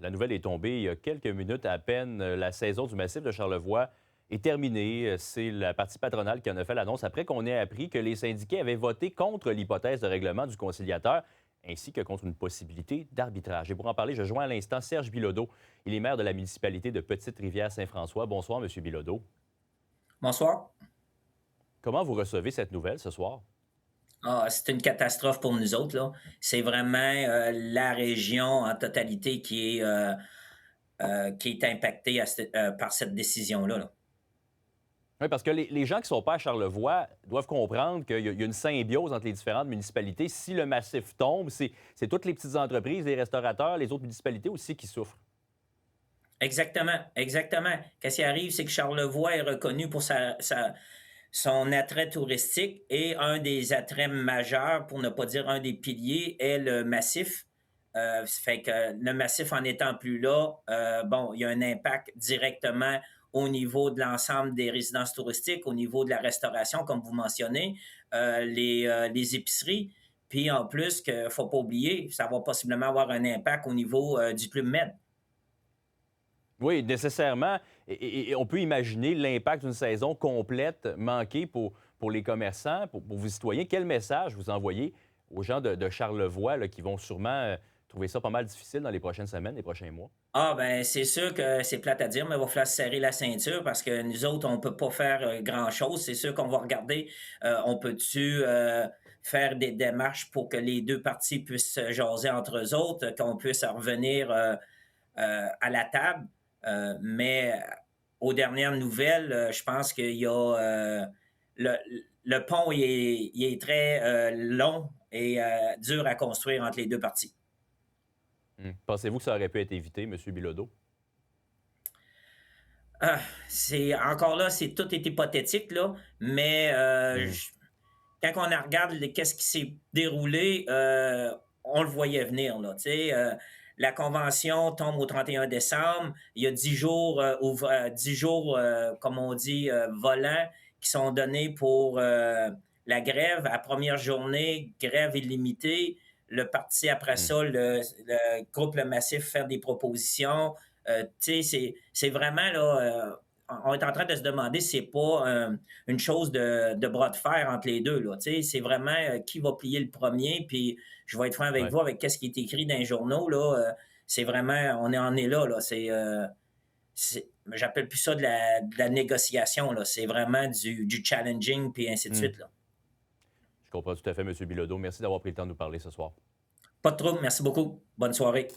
La nouvelle est tombée il y a quelques minutes à peine. La saison du massif de Charlevoix est terminée. C'est la partie patronale qui en a fait l'annonce après qu'on ait appris que les syndiqués avaient voté contre l'hypothèse de règlement du conciliateur ainsi que contre une possibilité d'arbitrage. Et pour en parler, je joins à l'instant Serge Bilodeau. Il est maire de la municipalité de Petite-Rivière-Saint-François. Bonsoir, M. Bilodeau. Bonsoir. Comment vous recevez cette nouvelle ce soir? Ah, c'est une catastrophe pour nous autres, là. C'est vraiment, la région en totalité qui est impactée par cette décision-là, là. Oui, parce que les gens qui ne sont pas à Charlevoix doivent comprendre qu'il y a une symbiose entre les différentes municipalités. Si le massif tombe, c'est toutes les petites entreprises, les restaurateurs, les autres municipalités aussi qui souffrent. Exactement, exactement. Qu'est-ce qui arrive, c'est que Charlevoix est reconnu pour son attrait touristique et un des attraits majeurs, pour ne pas dire un des piliers, est le massif. Ça fait que le massif en étant plus là, bon, il y a un impact directement au niveau de l'ensemble des résidences touristiques, au niveau de la restauration, comme vous mentionnez, les épiceries. Puis en plus, qu'il ne faut pas oublier, ça va possiblement avoir un impact au niveau du Club Med. Oui, nécessairement. Et on peut imaginer l'impact d'une saison complète manquée pour les commerçants, pour vos citoyens. Quel message vous envoyez aux gens de Charlevoix là, qui vont sûrement trouver ça pas mal difficile dans les prochaines semaines, les prochains mois? Ah ben, c'est sûr que c'est plate à dire, mais il va falloir se serrer la ceinture parce que nous autres, on peut pas faire, grand-chose. C'est sûr qu'on va regarder, on peut-tu, faire des démarches pour que les 2 parties puissent se jaser entre eux autres, qu'on puisse revenir, à la table. Mais aux dernières nouvelles, je pense qu'il y a, le le pont il est très, long et dur à construire entre les 2 parties. Pensez-vous que ça aurait pu être évité, M. Bilodeau? Ah, c'est encore là, c'est tout est hypothétique, là, mais quand on regarde qu'est-ce qui s'est déroulé, on le voyait venir, là. Tu sais, la convention tombe au 31 décembre. Il y a 10 jours, 10 jours, comme on dit, volants qui sont donnés pour la grève. À première journée, grève illimitée. Le parti, après Mmh. ça, le groupe Le Massif, faire des propositions. Tu sais, c'est vraiment là. On est en train de se demander si c'est pas une chose de bras de fer entre les deux. Là, tu sais, c'est vraiment qui va plier le premier. Puis je vais être franc avec Ouais. vous, avec ce qui est écrit dans les journaux. Là, c'est vraiment, on est là. Là j'appelle plus ça de la négociation. Là, c'est vraiment du challenging, puis ainsi de Mmh. suite. Là. Je comprends tout à fait, M. Bilodeau. Merci d'avoir pris le temps de nous parler ce soir. Pas de trouble. Merci beaucoup. Bonne soirée.